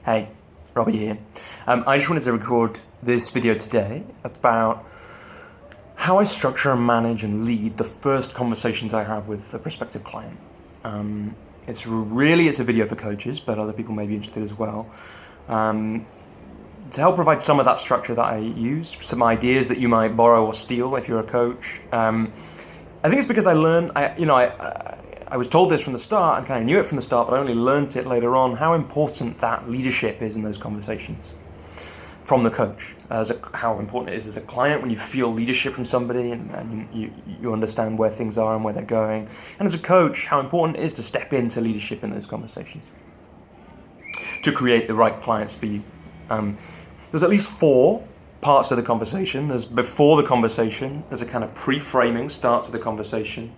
Hey, Robbie here. I just wanted to record this video today about how I structure and manage and lead the first conversations I have with a prospective client. It's a video for coaches, but other people may be interested as well. To help provide some of that structure that I use, some ideas that you might borrow or steal if you're a coach. I think it's because I learned, I was told this from the start and kind of knew it from the start, but I only learned it later on, how important that leadership is in those conversations from the coach. How important it is as a client when you feel leadership from somebody and you understand where things are and where they're going. And as a coach, how important it is to step into leadership in those conversations to create the right clients for you. There's at least 4 parts to the conversation. There's before the conversation, there's a kind of pre-framing start to the conversation.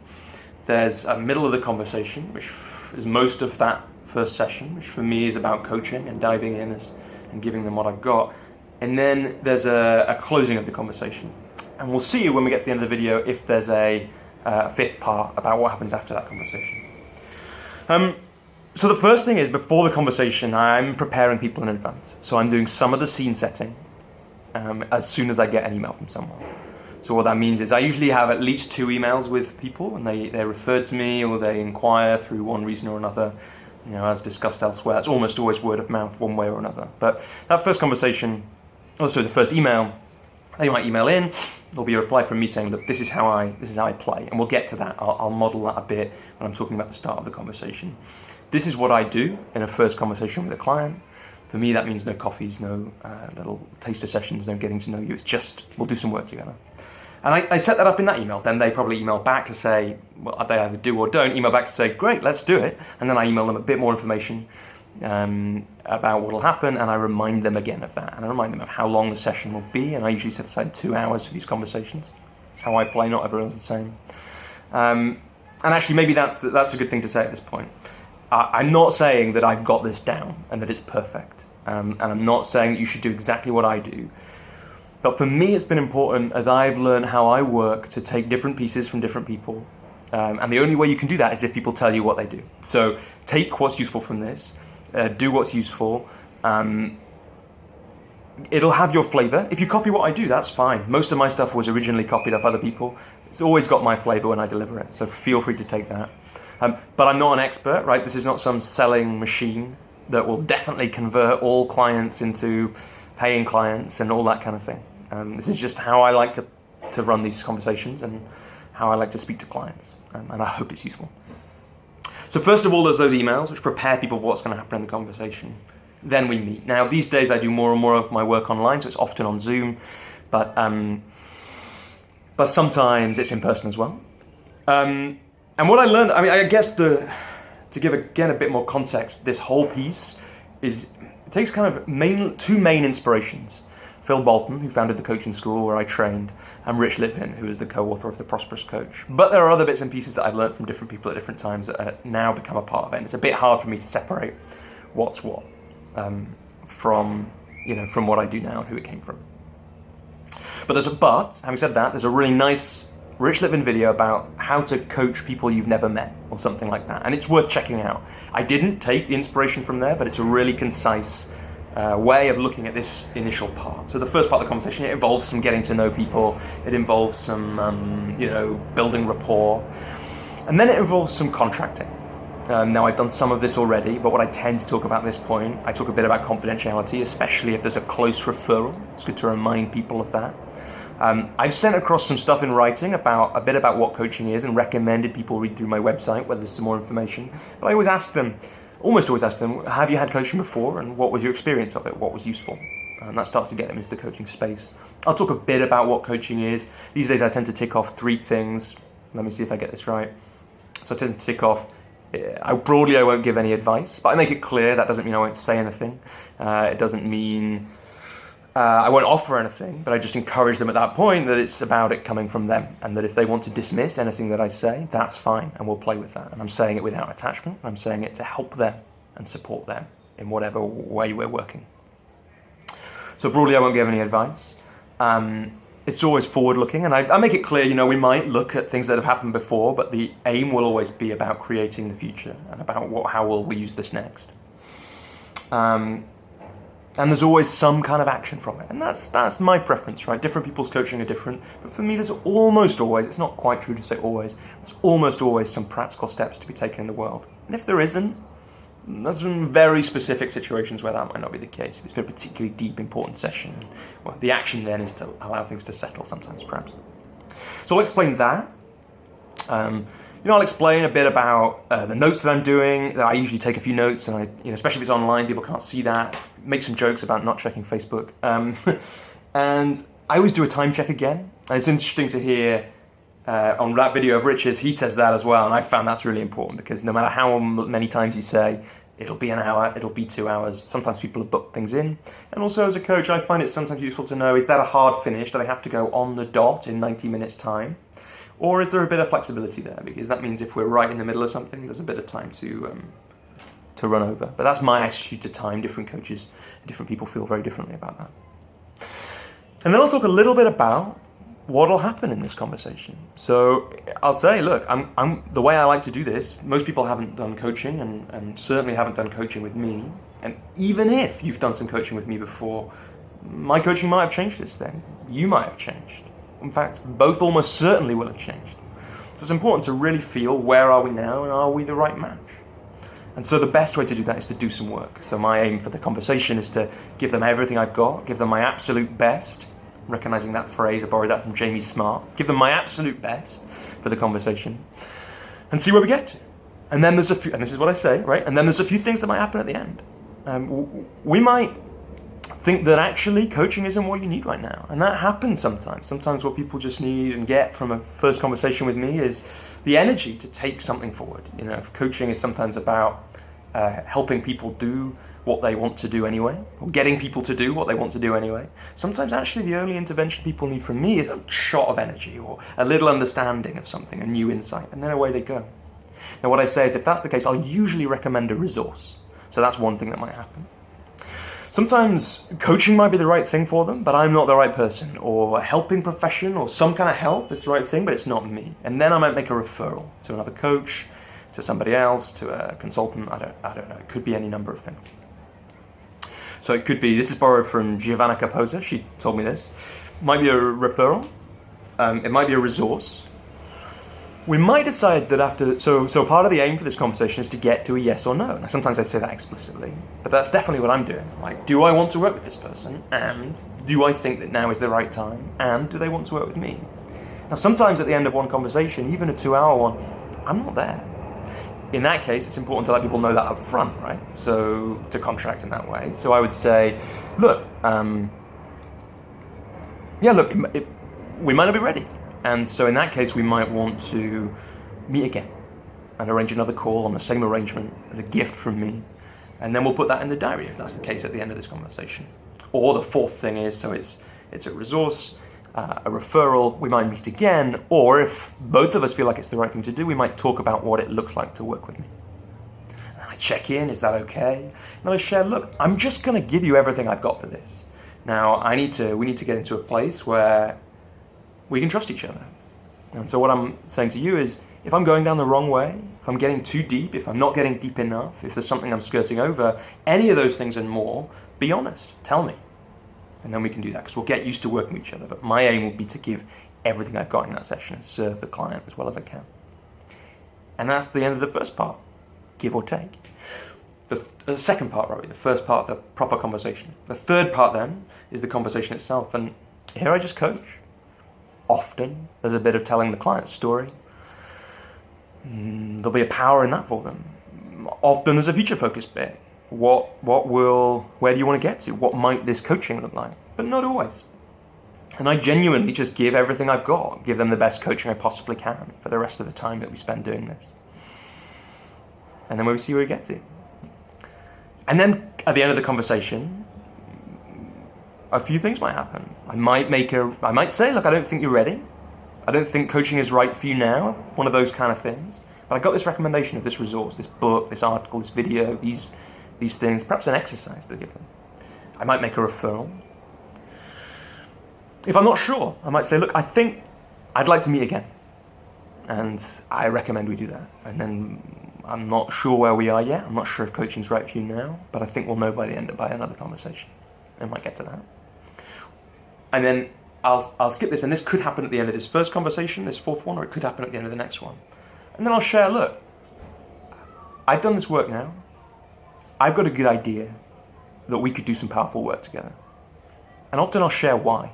There's a middle of the conversation, which is most of that first session, which for me is about coaching and diving in and giving them what I've got. And then there's a closing of the conversation. And we'll see when we get to the end of the video if there's a 5th part about what happens after that conversation. So the first thing is, before the conversation, I'm preparing people in advance. So I'm doing some of the scene setting as soon as I get an email from someone. So what that means is I usually have at least 2 emails with people, and they're referred to me or they inquire through one reason or another. As discussed elsewhere, it's almost always word of mouth one way or another. But that first conversation, the first email, they might email in. There'll be a reply from me saying, look, this is how I play, and we'll get to that. I'll model that a bit when I'm talking about the start of the conversation. This is what I do in a first conversation with a client. For me, that means no coffees, no little taster sessions, no getting to know you. It's just, we'll do some work together. And I set that up in that email. Then they probably email back to say, well, they either do or don't, email back to say, great, let's do it. And then I email them a bit more information about what will happen, and I remind them again of that. And I remind them of how long the session will be, and I usually set aside 2 hours for these conversations. That's how I play, not everyone's the same. And actually, maybe that's a good thing to say at this point. I'm not saying that I've got this down and that it's perfect. And I'm not saying that you should do exactly what I do. But for me, it's been important, as I've learned how I work, to take different pieces from different people. And the only way you can do that is if people tell you what they do. So take what's useful from this, do what's useful. It'll have your flavor. If you copy what I do, that's fine. Most of my stuff was originally copied off other people. It's always got my flavor when I deliver it. So feel free to take that. But I'm not an expert, right? This is not some selling machine that will definitely convert all clients into paying clients and all that kind of thing. This is just how I like to run these conversations and how I like to speak to clients, and I hope it's useful. So first of all, there's those emails which prepare people for what's going to happen in the conversation. Then we meet. Now these days I do more and more of my work online, so it's often on Zoom, but sometimes it's in person as well. And what I learned, I guess to give again a bit more context, this whole piece it takes kind of 2 main inspirations. Phil Bolton, who founded the coaching school where I trained, and Rich Litvin, who is the co-author of The Prosperous Coach. But there are other bits and pieces that I've learned from different people at different times that now become a part of it. And it's a bit hard for me to separate what's what from what I do now and who it came from. But having said that, there's a really nice Rich Litvin video about how to coach people you've never met, or something like that. And it's worth checking out. I didn't take the inspiration from there, but it's a really concise way of looking at this initial part. So the first part of the conversation, it involves some getting to know people. It involves some, building rapport. And then it involves some contracting. Now I've done some of this already, but what I tend to talk about at this point, I talk a bit about confidentiality, especially if there's a close referral. It's good to remind people of that. I've sent across some stuff in writing a bit about what coaching is, and recommended people read through my website where there's some more information. But I almost always ask them, have you had coaching before, and what was your experience of it? What was useful? And that starts to get them into the coaching space. I'll talk a bit about what coaching is. These days I tend to tick off 3 things. Let me see if I get this right. So I tend to tick off, I won't give any advice, but I make it clear that doesn't mean I won't say anything. It doesn't mean I won't offer anything, but I just encourage them at that point that it's about it coming from them, and that if they want to dismiss anything that I say, that's fine, and we'll play with that. And I'm saying it without attachment. I'm saying it to help them and support them in whatever way we're working. So broadly, I won't give any advice. It's always forward-looking, and I make it clear, we might look at things that have happened before, but the aim will always be about creating the future and about how will we use this next. And there's always some kind of action from it. And that's my preference, right? Different people's coaching are different. But for me, there's almost always, it's not quite true to say always, there's almost always some practical steps to be taken in the world. And if there isn't, there's some very specific situations where that might not be the case. If it's been a particularly deep, important session, well, the action then is to allow things to settle sometimes, perhaps. So I'll explain that. I'll explain a bit about the notes that I'm doing. I usually take a few notes, and especially if it's online, people can't see that. Make some jokes about not checking Facebook. And I always do a time check again. And it's interesting to hear on that video of Rich's, he says that as well, and I found that's really important, because no matter how many times you say, it'll be an hour, it'll be 2 hours, sometimes people have booked things in. And also as a coach, I find it sometimes useful to know, is that a hard finish? Do they have to go on the dot in 90 minutes time? Or is there a bit of flexibility there? Because that means if we're right in the middle of something, there's a bit of time to run over. But that's my attitude to time. Different coaches, different people feel very differently about that. And then I'll talk a little bit about what'll happen in this conversation. So I'll say, look, I'm the way I like to do this. Most people haven't done coaching, and certainly haven't done coaching with me. And even if you've done some coaching with me before, my coaching might have changed since then. You might have changed. In fact, both almost certainly will have changed. So it's important to really feel, where are we now, and are we the right match? And so the best way to do that is to do some work. So my aim for the conversation is to give them everything I've got, give them my absolute best, recognizing that phrase, I borrowed that from Jamie Smart, give them my absolute best for the conversation, and see where we get to. And then there's a few, and this is what I say, right? And then there's a few things that might happen at the end. We might think that actually coaching isn't what you need right now. And that happens sometimes. Sometimes what people just need and get from a first conversation with me is the energy to take something forward. Coaching is sometimes about helping people do what they want to do anyway, or getting people to do what they want to do anyway. Sometimes actually the only intervention people need from me is a shot of energy or a little understanding of something, a new insight, and then away they go. Now what I say is, if that's the case, I'll usually recommend a resource. So that's one thing that might happen. Sometimes coaching might be the right thing for them, but I'm not the right person, or a helping profession or some kind of help is the right thing, but it's not me. And then I might make a referral to another coach, to somebody else, to a consultant, I don't know. It could be any number of things. So it could be, this is borrowed from Giovanna Caposa, she told me this. It might be a referral, it might be a resource. We might decide that after, so part of the aim for this conversation is to get to a yes or no. Now sometimes I say that explicitly, but that's definitely what I'm doing. Like, do I want to work with this person? And do I think that now is the right time? And do they want to work with me? Now sometimes at the end of one conversation, even a 2-hour one, I'm not there. In that case, it's important to let people know that up front, right? So to contract in that way. So I would say, look, we might not be ready. And so in that case, we might want to meet again and arrange another call on the same arrangement as a gift from me. And then we'll put that in the diary if that's the case at the end of this conversation. Or the fourth thing is, so it's a resource, a referral, we might meet again, or if both of us feel like it's the right thing to do, we might talk about what it looks like to work with me. And I check in, is that okay? And I share, look, I'm just gonna give you everything I've got for this. Now, we need to get into a place where we can trust each other. And so what I'm saying to you is, if I'm going down the wrong way, if I'm getting too deep, if I'm not getting deep enough, if there's something I'm skirting over, any of those things and more, be honest, tell me. And then we can do that, because we'll get used to working with each other. But my aim will be to give everything I've got in that session and serve the client as well as I can. And that's the end of the first part, give or take. The second part, Robbie, the first part of the proper conversation. The third part then is the conversation itself. And here I just coach. Often there's a bit of telling the client's story. There'll be a power in that for them. Often there's a future focused bit. Where do you want to get to? What might this coaching look like? But not always. And I genuinely just give everything I've got, give them the best coaching I possibly can for the rest of the time that we spend doing this. And then we see where we get to. And then at the end of the conversation, a few things might happen. I might say, look, I don't think you're ready. I don't think coaching is right for you now. One of those kind of things. But I got this recommendation of this resource, this book, this article, this video, these things, perhaps an exercise to give them. I might make a referral. If I'm not sure, I might say, look, I think I'd like to meet again. And I recommend we do that. And then I'm not sure where we are yet. I'm not sure if coaching's right for you now, but I think we'll know by another conversation. I might get to that. And then I'll skip this, and this could happen at the end of this first conversation, this fourth one, or it could happen at the end of the next one. And then I'll share, look, I've done this work now. I've got a good idea that we could do some powerful work together. And often I'll share why.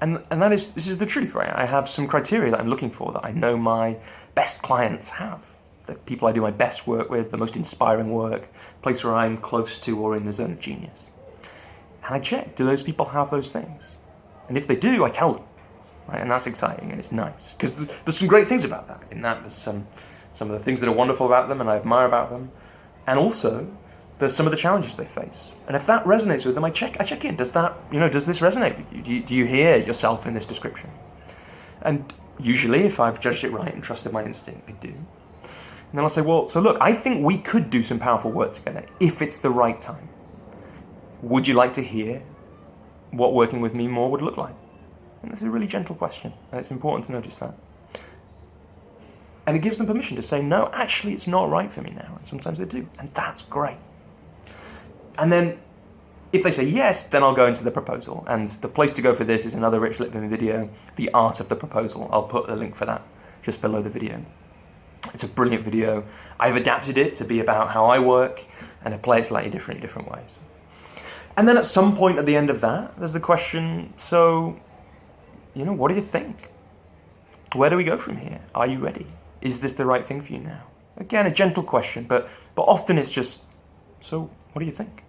And this is the truth, right? I have some criteria that I'm looking for that I know my best clients have. The people I do my best work with, the most inspiring work, place where I'm close to or in the zone of genius. And I check, do those people have those things? And if they do, I tell them, right? And that's exciting and it's nice. Because there's some great things about that. In that, there's some of the things that are wonderful about them and I admire about them. And also, there's some of the challenges they face. And if that resonates with them, I check in. Does this resonate with you? Do you hear yourself in this description? And usually, if I've judged it right and trusted my instinct, I do. And then I'll say, well, so look, I think we could do some powerful work together if it's the right time. Would you like to hear what working with me more would look like? And that's a really gentle question, and it's important to notice that. And it gives them permission to say, no, actually, it's not right for me now. And sometimes they do, and that's great. And then, if they say yes, then I'll go into the proposal. And the place to go for this is another Rich Litvin video, The Art of the Proposal. I'll put a link for that just below the video. It's a brilliant video. I've adapted it to be about how I work, and I play it slightly different in different ways. And then at some point at the end of that, there's the question, so, what do you think? Where do we go from here? Are you ready? Is this the right thing for you now? Again, a gentle question, but often it's just, so what do you think?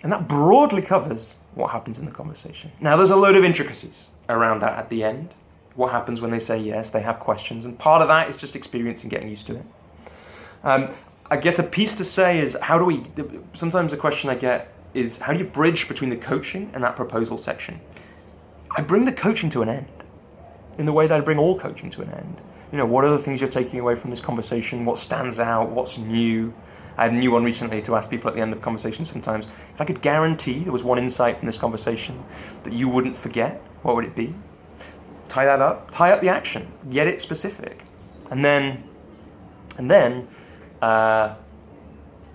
And that broadly covers what happens in the conversation. Now, there's a load of intricacies around that at the end. What happens when they say yes, they have questions, and part of that is just experience and getting used to it. I guess a piece to say is, sometimes the question I get is, how do you bridge between the coaching and that proposal section? I bring the coaching to an end, in the way that I bring all coaching to an end. What are the things you're taking away from this conversation? What stands out? What's new? I had a new one recently to ask people at the end of conversations sometimes, if I could guarantee there was one insight from this conversation that you wouldn't forget, what would it be? Tie that up, tie up the action, get it specific, and then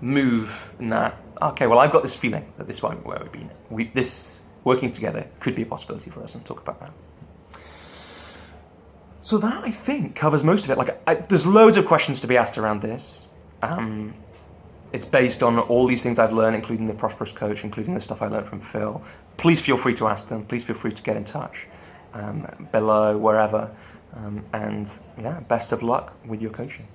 move in that, okay, well, I've got this feeling that this won't where we've been. This working together could be a possibility for us, and talk about that. So that, I think, covers most of it. There's loads of questions to be asked around this. It's based on all these things I've learned, including the Prosperous Coach, including the stuff I learned from Phil. Please feel free to ask them. Please feel free to get in touch below, wherever. And yeah, best of luck with your coaching.